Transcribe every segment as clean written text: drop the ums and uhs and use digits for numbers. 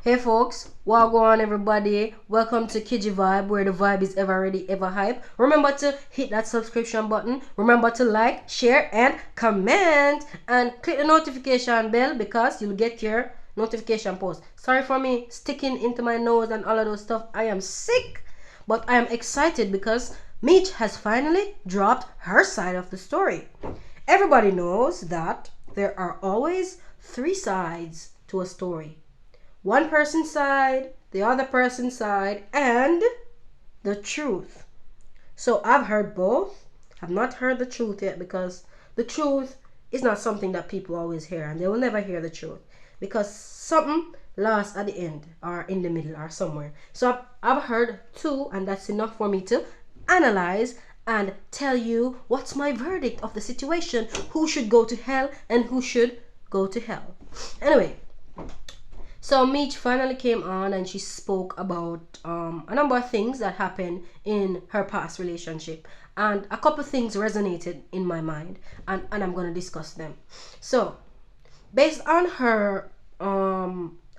Hey folks, what go on everybody? Welcome to Kiji Vibe, where the vibe is ever ready, ever hype. Remember to hit that subscription button. Remember to like, share, and comment. And click the notification bell because you'll get your notification post. Sorry for me sticking into my nose and all of those stuff. I am sick, but I am excited because Meech has finally dropped her side of the story. Everybody knows that there are always three sides to a story. One person's side, the other person's side, and the truth. So I've heard both. I've not heard the truth yet because the truth is not something that people always hear, and they will never hear the truth because something lasts at the end or in the middle or somewhere. So I've heard two, and that's enough for me to analyze and tell you what's my verdict of the situation, who should go to hell and who should go to hell. Anyway, so Meech finally came on and she spoke about a number of things that happened in her past relationship, and a couple things resonated in my mind, and I'm going to discuss them. So based on her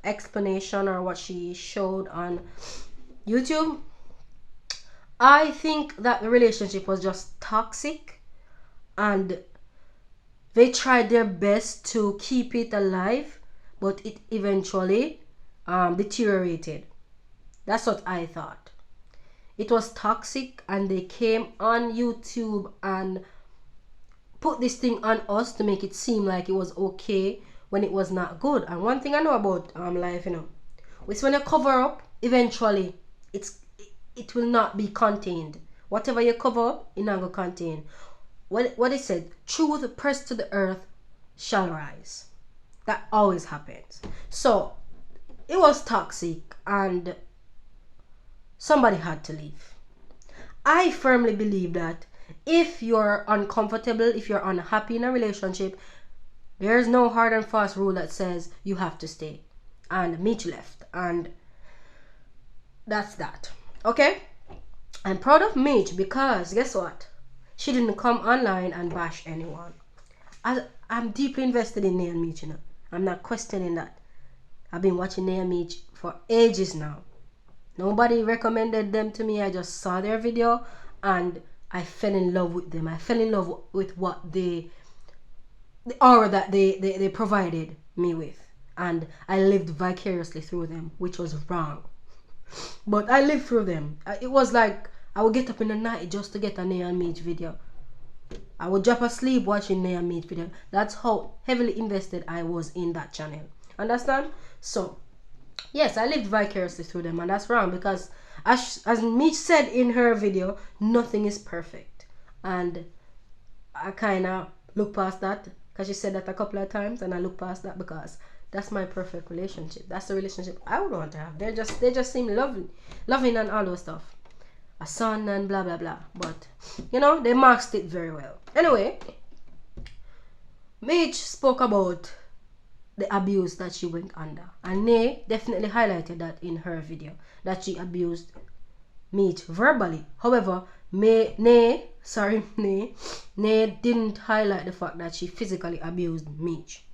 explanation or what she showed on YouTube, I think that the relationship was just toxic and they tried their best to keep it alive, but it eventually deteriorated. That's what I thought. It was toxic, and they came on YouTube and put this thing on us to make it seem like it was okay when it was not good. And one thing I know about life, is when you cover up, eventually it will not be contained. Whatever you cover up, it not gonna contain. What it said, truth pressed to the earth shall rise. That always happens. So it was toxic and somebody had to leave. I firmly believe that if you're uncomfortable, if you're unhappy in a relationship, there's no hard and fast rule that says you have to stay. And Meech left, and that's that. Okay? I'm proud of Meech because guess what? She didn't come online and bash anyone. I'm deeply invested in Nay and Meech, I'm not questioning that. I've been watching Nay and Meech for ages now. Nobody recommended them to me. I just saw their video and I fell in love with them. I fell in love with what the aura that they provided me with. And I lived vicariously through them, which was wrong. But I lived through them. It was like I would get up in the night just to get a Nay and Meech video. I would drop asleep watching Nay and Meech video. That's how heavily invested I was in that channel. Understand? So, yes, I lived vicariously through them, and that's wrong because as Meech said in her video, nothing is perfect. And I kind of look past that because she said that a couple of times, and I look past that because that's my perfect relationship. That's the relationship I would want to have. They just seem loving and all those stuff. A son and blah blah blah, but they masked it very well. Anyway, Meech spoke about the abuse that she went under, and Nay definitely highlighted that in her video, that she abused Meech verbally. However, Nay didn't highlight the fact that she physically abused Meech.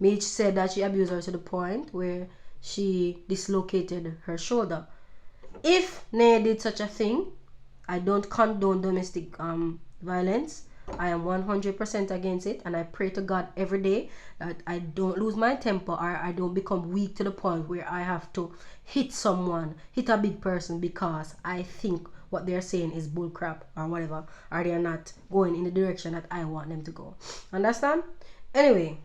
Meech said that she abused her to the point where she dislocated her shoulder. If Nay did such a thing, I don't condone domestic violence. I am 100% against it, and I pray to God every day that I don't lose my temper or I don't become weak to the point where I have to hit a big person because I think what they're saying is bullcrap or whatever, or they're not going in the direction that I want them to go. Understand? Anyway,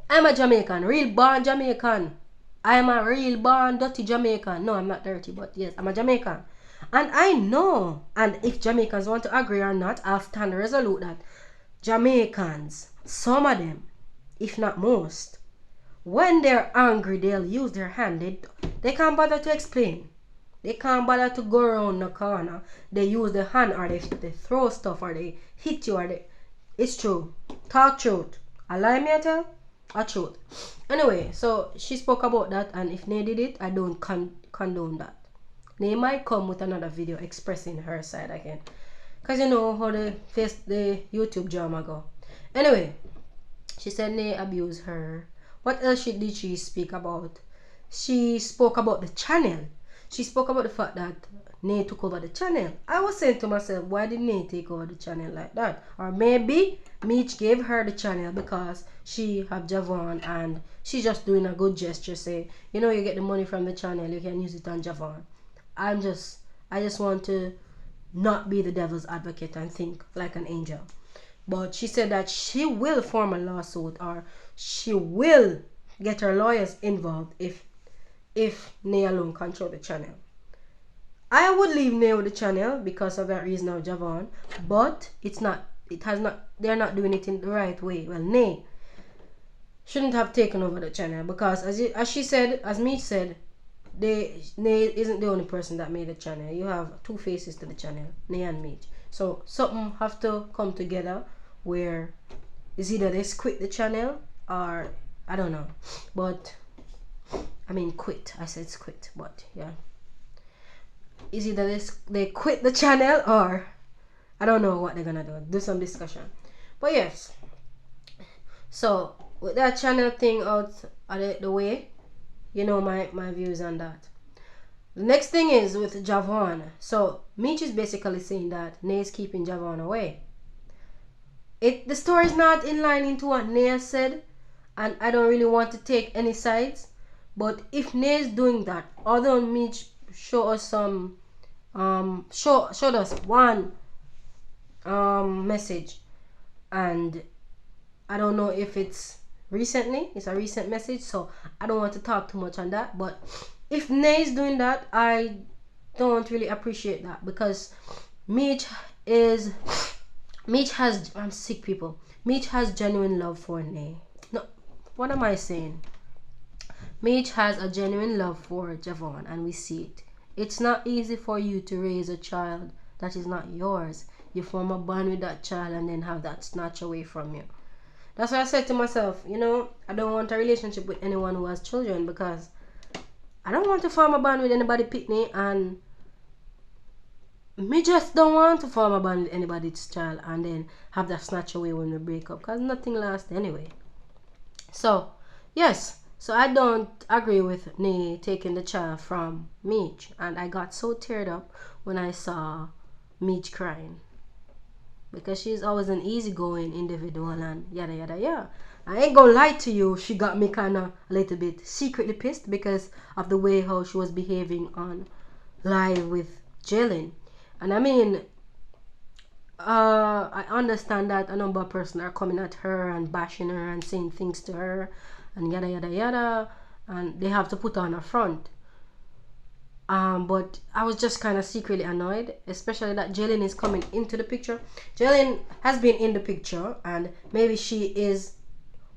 I'm a Jamaican, real born Jamaican. I am a real born dirty Jamaican. No, I'm not dirty, but yes, I'm a Jamaican. And I know, and if Jamaicans want to agree or not, I'll stand resolute that Jamaicans, some of them, if not most, when they're angry, they'll use their hand. They can't bother to explain. They can't bother to go around the corner. They use their hand, or they throw stuff, or they hit you, It's true. Talk truth. A lie me I tell? A truth. Anyway, so she spoke about that, and if Nay did it, I don't condone that. Nay might come with another video expressing her side again, because you know how the YouTube drama go. Anyway, she said Nay abused her. What else did she speak about? she spoke about the channel. She spoke about the fact that Nay took over the channel. I was saying to myself, why did Nay take over the channel like that? Or maybe Meech gave her the channel because she have Javon and she's just doing a good gesture. Say, you know, you get the money from the channel, you can use it on Javon. I just want to not be the devil's advocate and think like an angel. But she said that she will form a lawsuit, or she will get her lawyers involved if Nay alone control the channel. I would leave Nay with the channel because of that reason of Javon, but they're not doing it in the right way. Well, Nay shouldn't have taken over the channel because as she said, as Meech said, Nay isn't the only person that made the channel. You have two faces to the channel, Nay and Meech. So something have to come together where it's either they quit the channel or I don't know. But I mean quit. I said quit, but yeah. It's either they quit the channel or I don't know what they're gonna do. Do some discussion. But yes. So with that channel thing out of the way, you know my views on that. The next thing is with Javon. So Meech is basically saying that Nay is keeping Javon away. The story is not in line into what Nay said, and I don't really want to take any sides. But if Nay is doing that, although Meech showed us one message, and I don't know if it's a recent message, so I don't want to talk too much on that. But if Nay is doing that, I don't really appreciate that because Meech has I'm sick people. Meech has genuine love for Nay. No, what am I saying? Meech has a genuine love for Javon, and we see it. It's not easy for you to raise a child that is not yours. You form a bond with that child and then have that snatched away from you. That's why I said to myself, you know, I don't want a relationship with anyone who has children because I don't want to form a bond with anybody pitney, and me just don't want to form a bond with anybody's child and then have that snatch away when we break up because nothing lasts anyway. So, yes. So I don't agree with Nay taking the child from Meech, and I got so teared up when I saw Meech crying because she's always an easygoing individual and yada yada yada. I ain't gonna lie to you, she got me kind of a little bit secretly pissed because of the way how she was behaving on live with Jalen. And I mean, I understand that a number of persons are coming at her and bashing her and saying things to her and yada yada yada, and they have to put on a front. But I was just kind of secretly annoyed, especially that Jalen is coming into the picture. Jalen has been in the picture, and maybe she is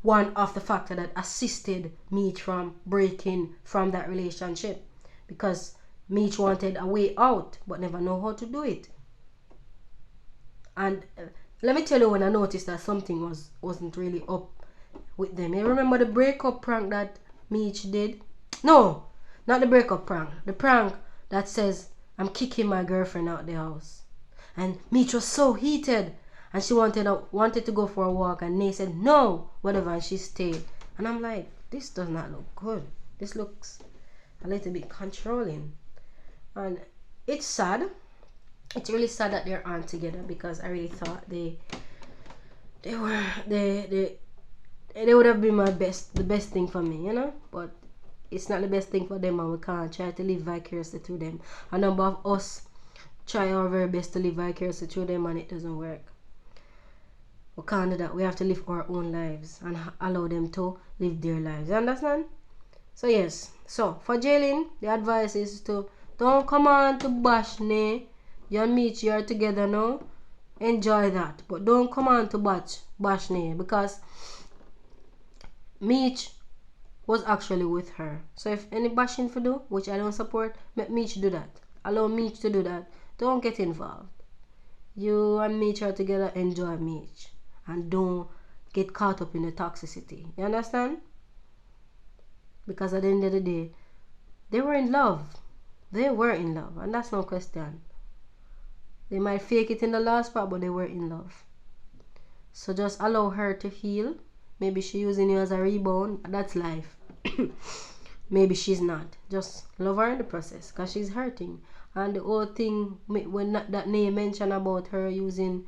one of the factor that assisted Meech from breaking from that relationship because Meech wanted a way out but never know how to do it. And let me tell you when I noticed that something wasn't really up with them. You remember the breakup prank that Meech did? No, not the breakup prank. The prank that says, I'm kicking my girlfriend out the house. And Meech was so heated. And she wanted to go for a walk. And Nay said, no, whatever. And she stayed. And I'm like, this does not look good. This looks a little bit controlling. And it's sad. It's really sad that they aren't together because I really thought they would have been the best thing for me, you know. But it's not the best thing for them, and we can't try to live vicariously through them. A number of us try our very best to live vicariously through them, and it doesn't work. We can't do that. We have to live our own lives and allow them to live their lives. You understand? So yes. So for Jalen, the advice is to don't come on to bash Nay. You and Meech, you're together now. Enjoy that, but don't come on to bash Nay because Meech was actually with her. So if any bashing for do, which I don't support, let Meech do that. Allow Meech to do that. Don't get involved. You and Meech are together, enjoy Meech. And don't get caught up in the toxicity. You understand? Because at the end of the day, they were in love. They were in love, and that's no question. They might fake it in the last part, but they were in love. So just allow her to heal. Maybe she's using you as a rebound. That's life. maybe she's not. Just love her in the process, because she's hurting. And the whole thing when that name mentioned about her using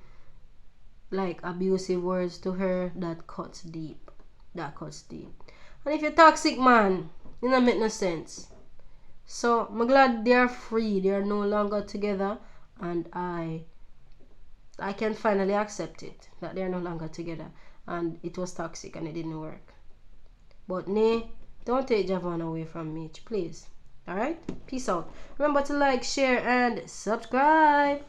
like abusive words to her, that cuts deep. That cuts deep. And if you're toxic, man, it don't make no sense. So I'm glad they are free. They are no longer together, and I can finally accept it that they are no longer together, and it was toxic and it didn't work. But Nay, don't take Javon away from Meech, please. Alright? Peace out. Remember to like, share, and subscribe.